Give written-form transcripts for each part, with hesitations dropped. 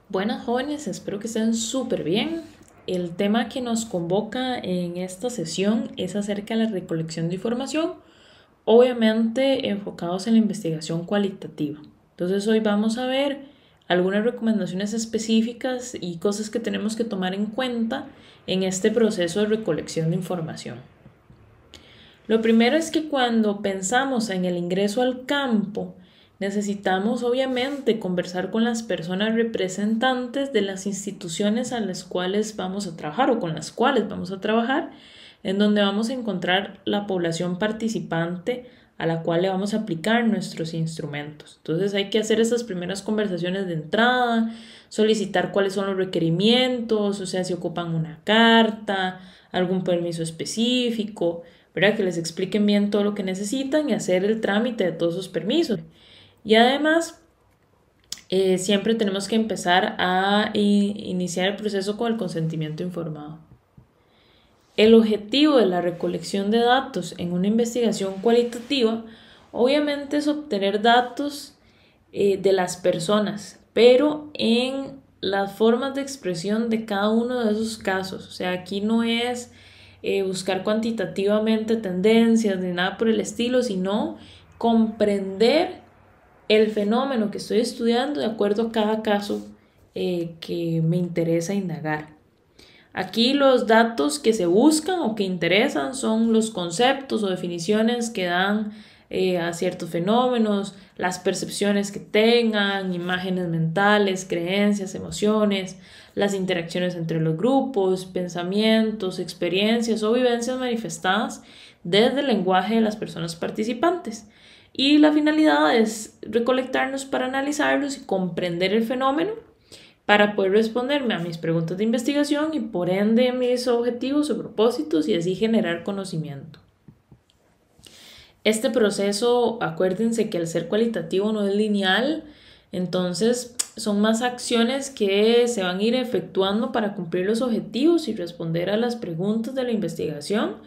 Buenas jóvenes, espero que estén súper bien. El tema que nos convoca en esta sesión es acerca de la recolección de información, obviamente enfocados en la investigación cualitativa. Entonces hoy vamos a ver algunas recomendaciones específicas y cosas que tenemos que tomar en cuenta en este proceso de recolección de información. Lo primero es que cuando pensamos en el ingreso al campo, necesitamos obviamente conversar con las personas representantes de las instituciones a las cuales vamos a trabajar o con las cuales vamos a trabajar, en donde vamos a encontrar la población participante a la cual le vamos a aplicar nuestros instrumentos. Entonces hay que hacer esas primeras conversaciones de entrada, solicitar cuáles son los requerimientos, o sea, si ocupan una carta, algún permiso específico, ¿verdad? Que les expliquen bien todo lo que necesitan y hacer el trámite de todos sus permisos. Y además, siempre tenemos que empezar a iniciar el proceso con el consentimiento informado. El objetivo de la recolección de datos en una investigación cualitativa obviamente es obtener datos de las personas, pero en las formas de expresión de cada uno de esos casos. O sea, aquí no es buscar cuantitativamente tendencias ni nada por el estilo, sino comprender el fenómeno que estoy estudiando de acuerdo a cada caso que me interesa indagar. Aquí los datos que se buscan o que interesan son los conceptos o definiciones que dan a ciertos fenómenos, las percepciones que tengan, imágenes mentales, creencias, emociones, las interacciones entre los grupos, pensamientos, experiencias o vivencias manifestadas desde el lenguaje de las personas participantes. Y la finalidad es recolectarlos para analizarlos y comprender el fenómeno para poder responderme a mis preguntas de investigación y por ende mis objetivos o propósitos y así generar conocimiento. Este proceso, acuérdense que al ser cualitativo no es lineal, entonces son más acciones que se van a ir efectuando para cumplir los objetivos y responder a las preguntas de la investigación,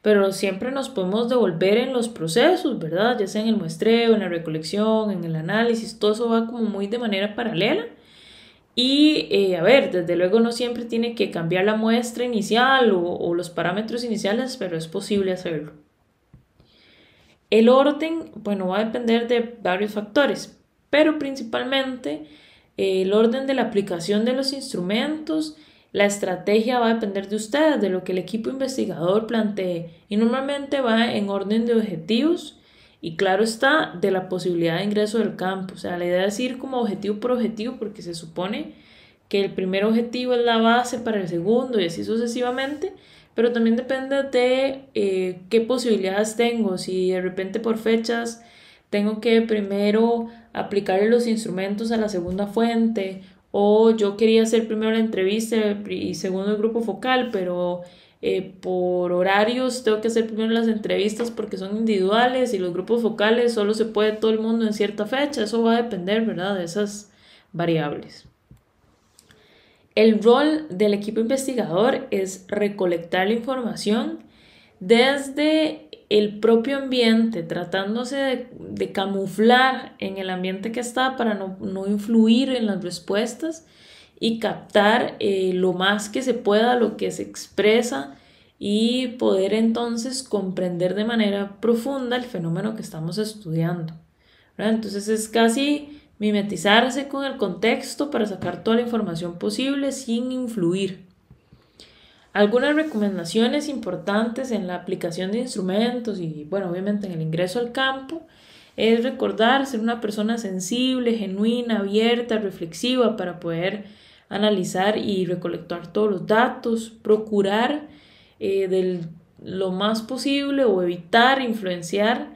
pero siempre nos podemos devolver en los procesos, ¿verdad? Ya sea en el muestreo, en la recolección, en el análisis, todo eso va como muy de manera paralela. Y a ver, desde luego no siempre tiene que cambiar la muestra inicial o los parámetros iniciales, pero es posible hacerlo. El orden, bueno, va a depender de varios factores, pero principalmente el orden de la aplicación de los instrumentos, la estrategia va a depender de ustedes, de lo que el equipo investigador plantee y normalmente va en orden de objetivos y claro está de la posibilidad de ingreso del campo. O sea, la idea es ir como objetivo por objetivo porque se supone que el primer objetivo es la base para el segundo y así sucesivamente, pero también depende de qué posibilidades tengo, si de repente por fechas tengo que primero aplicarle los instrumentos a la segunda fuente o yo quería hacer primero la entrevista y segundo el grupo focal, pero por horarios tengo que hacer primero las entrevistas porque son individuales y los grupos focales solo se puede todo el mundo en cierta fecha, eso va a depender, ¿verdad?, de esas variables. El rol del equipo investigador es recolectar la información desde el propio ambiente, tratándose de camuflar en el ambiente que está para no influir en las respuestas y captar lo más que se pueda lo que se expresa y poder entonces comprender de manera profunda el fenómeno que estamos estudiando, ¿verdad? Entonces es casi mimetizarse con el contexto para sacar toda la información posible sin influir. Algunas recomendaciones importantes en la aplicación de instrumentos y, bueno, obviamente en el ingreso al campo es recordar ser una persona sensible, genuina, abierta, reflexiva para poder analizar y recolectar todos los datos, procurar lo más posible o evitar influenciar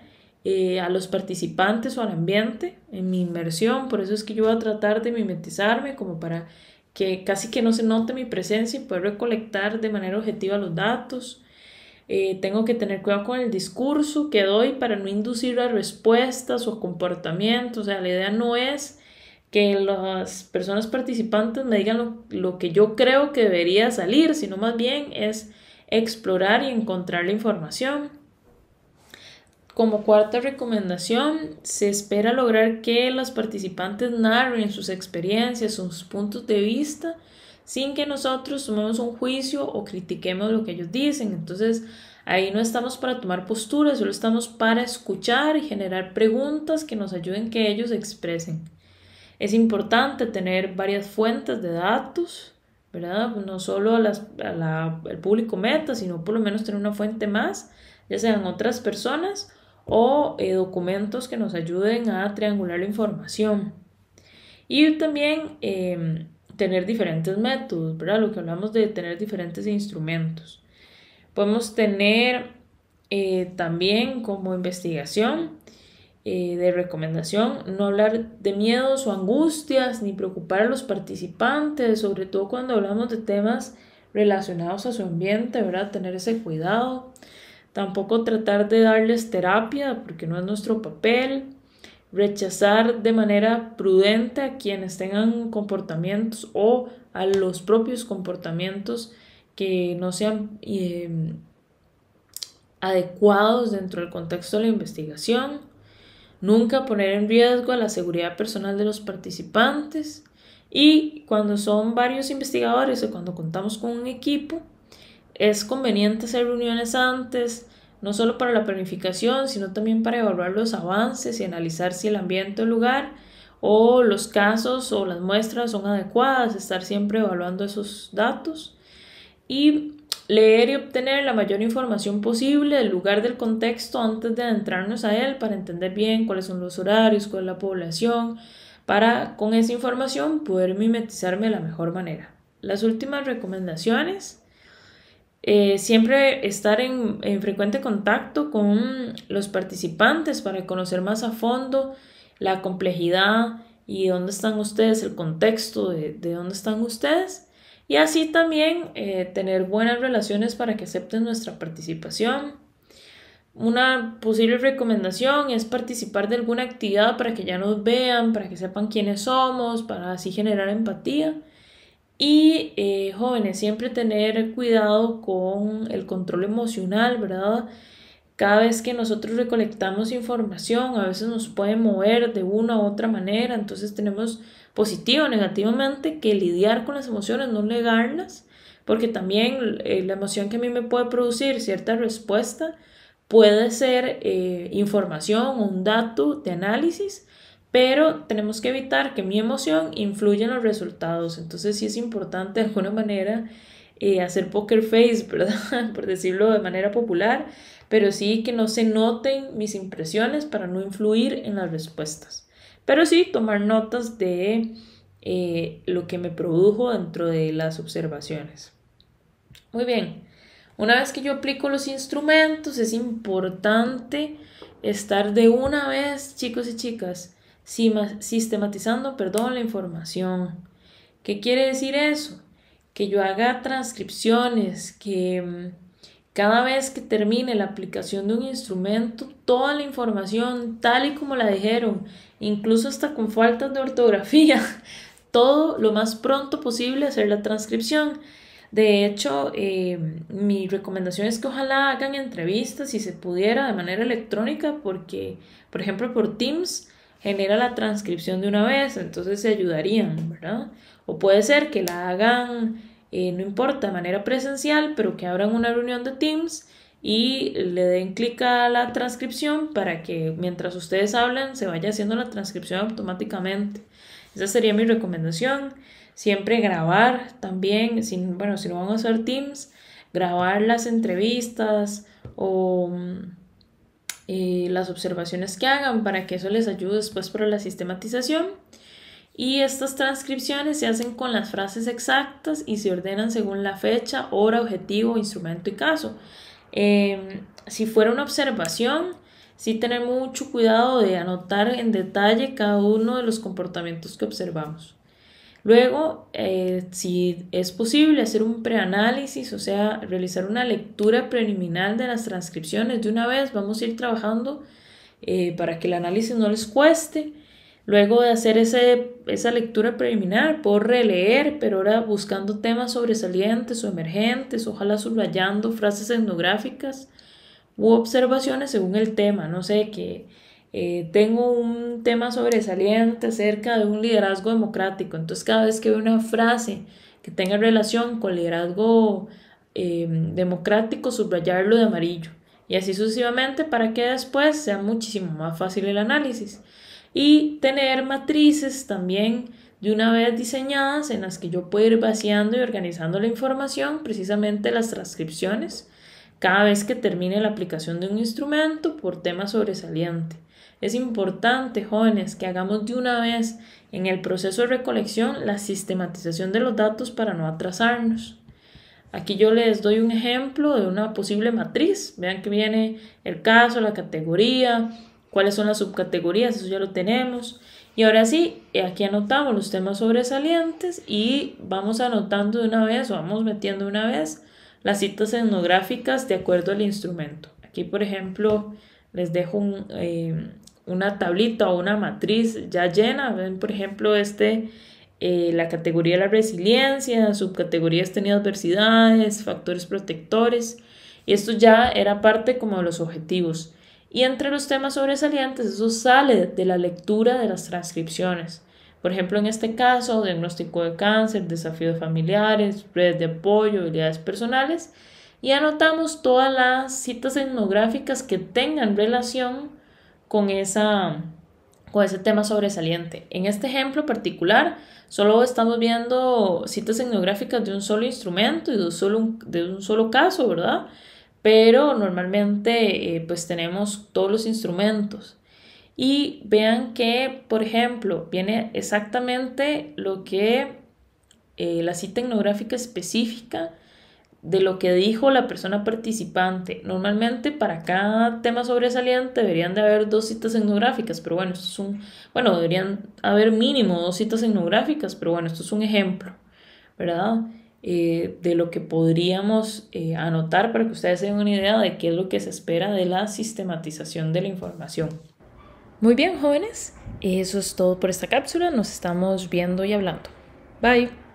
a los participantes o al ambiente en mi inmersión. Por eso es que yo voy a tratar de mimetizarme como para que casi que no se note mi presencia y poder recolectar de manera objetiva los datos. Tengo que tener cuidado con el discurso que doy para no inducir a respuestas o comportamientos. O sea, la idea no es que las personas participantes me digan lo que yo creo que debería salir, sino más bien es explorar y encontrar la información. Como cuarta recomendación, se espera lograr que los participantes narren sus experiencias, sus puntos de vista, sin que nosotros tomemos un juicio o critiquemos lo que ellos dicen. Entonces, ahí no estamos para tomar posturas, solo estamos para escuchar y generar preguntas que nos ayuden que ellos expresen. Es importante tener varias fuentes de datos, ¿verdad? No solo al público meta, sino por lo menos tener una fuente más, ya sean otras personas o documentos que nos ayuden a triangular la información. Y también tener diferentes métodos, ¿verdad? Lo que hablamos de tener diferentes instrumentos. Podemos tener también como investigación de recomendación, no hablar de miedos o angustias ni preocupar a los participantes, sobre todo cuando hablamos de temas relacionados a su ambiente, ¿verdad? Tener ese cuidado. Tampoco tratar de darles terapia porque no es nuestro papel. Rechazar de manera prudente a quienes tengan comportamientos o a los propios comportamientos que no sean adecuados dentro del contexto de la investigación. Nunca poner en riesgo a la seguridad personal de los participantes. Y cuando son varios investigadores o cuando contamos con un equipo, es conveniente hacer reuniones antes, no solo para la planificación, sino también para evaluar los avances y analizar si el ambiente o lugar o los casos o las muestras son adecuadas, estar siempre evaluando esos datos y leer y obtener la mayor información posible del lugar, del contexto antes de adentrarnos a él para entender bien cuáles son los horarios, cuál es la población, para con esa información poder mimetizarme de la mejor manera. Las últimas recomendaciones: siempre estar en frecuente contacto con los participantes para conocer más a fondo la complejidad y dónde están ustedes, el contexto de dónde están ustedes. Y así también tener buenas relaciones para que acepten nuestra participación. Una posible recomendación es participar de alguna actividad para que ya nos vean, para que sepan quiénes somos, para así generar empatía. Y jóvenes, siempre tener cuidado con el control emocional, ¿verdad? Cada vez que nosotros recolectamos información, a veces nos puede mover de una u otra manera, entonces tenemos positivo o negativamente que lidiar con las emociones, no negarlas, porque también la emoción que a mí me puede producir cierta respuesta puede ser información o un dato de análisis, pero tenemos que evitar que mi emoción influya en los resultados. Entonces sí es importante de alguna manera hacer poker face, ¿verdad? Por decirlo de manera popular, pero sí que no se noten mis impresiones para no influir en las respuestas. Pero sí tomar notas de lo que me produjo dentro de las observaciones. Muy bien, una vez que yo aplico los instrumentos, es importante estar de una vez, chicos y chicas, sistematizando, la información. ¿Qué quiere decir eso? Que yo haga transcripciones, que cada vez que termine la aplicación de un instrumento, toda la información tal y como la dijeron, incluso hasta con faltas de ortografía, todo lo más pronto posible hacer la transcripción. De hecho, mi recomendación es que ojalá hagan entrevistas si se pudiera de manera electrónica porque, por ejemplo, por Teams genera la transcripción de una vez, entonces se ayudarían, ¿verdad? O puede ser que la hagan, no importa, de manera presencial, pero que abran una reunión de Teams y le den clic a la transcripción para que mientras ustedes hablan se vaya haciendo la transcripción automáticamente. Esa sería mi recomendación. Siempre grabar también, si no van a usar Teams, grabar las entrevistas o las observaciones que hagan para que eso les ayude después para la sistematización. Y estas transcripciones se hacen con las frases exactas y se ordenan según la fecha, hora, objetivo, instrumento y caso. Si fuera una observación, sí tener mucho cuidado de anotar en detalle cada uno de los comportamientos que observamos. Luego, si es posible, hacer un preanálisis, o sea, realizar una lectura preliminar de las transcripciones de una vez. Vamos a ir trabajando para que el análisis no les cueste. Luego de hacer esa lectura preliminar, puedo releer, pero ahora buscando temas sobresalientes o emergentes, ojalá subrayando frases etnográficas u observaciones según el tema. No sé, que tengo un tema sobresaliente acerca de un liderazgo democrático. Entonces, cada vez que veo una frase que tenga relación con liderazgo democrático, subrayarlo de amarillo. Y así sucesivamente para que después sea muchísimo más fácil el análisis. Y tener matrices también de una vez diseñadas en las que yo puedo ir vaciando y organizando la información, precisamente las transcripciones, cada vez que termine la aplicación de un instrumento por tema sobresaliente. Es importante, jóvenes, que hagamos de una vez en el proceso de recolección la sistematización de los datos para no atrasarnos. Aquí yo les doy un ejemplo de una posible matriz. Vean que viene el caso, la categoría, cuáles son las subcategorías, eso ya lo tenemos. Y ahora sí, aquí anotamos los temas sobresalientes y vamos anotando de una vez o vamos metiendo de una vez las citas etnográficas de acuerdo al instrumento. Aquí, por ejemplo, les dejo una tablita o una matriz ya llena. Ven, por ejemplo, la categoría de la resiliencia, subcategorías tenía adversidades, factores protectores, y esto ya era parte como de los objetivos. Y entre los temas sobresalientes, eso sale de la lectura de las transcripciones. Por ejemplo, en este caso, diagnóstico de cáncer, desafíos familiares, redes de apoyo, habilidades personales, y anotamos todas las citas etnográficas que tengan relación con ese tema sobresaliente. En este ejemplo particular, solo estamos viendo citas etnográficas de un solo instrumento y de un solo caso, ¿verdad? Pero normalmente pues tenemos todos los instrumentos. Y vean que, por ejemplo, viene exactamente lo que la cita etnográfica específica de lo que dijo la persona participante. Normalmente para cada tema sobresaliente deberían de haber 2 citas etnográficas, pero bueno, deberían haber mínimo 2 citas etnográficas, pero bueno, esto es un ejemplo, ¿verdad? De lo que podríamos anotar para que ustedes tengan una idea de qué es lo que se espera de la sistematización de la información. Muy bien, jóvenes, eso es todo por esta cápsula. Nos estamos viendo y hablando. Bye.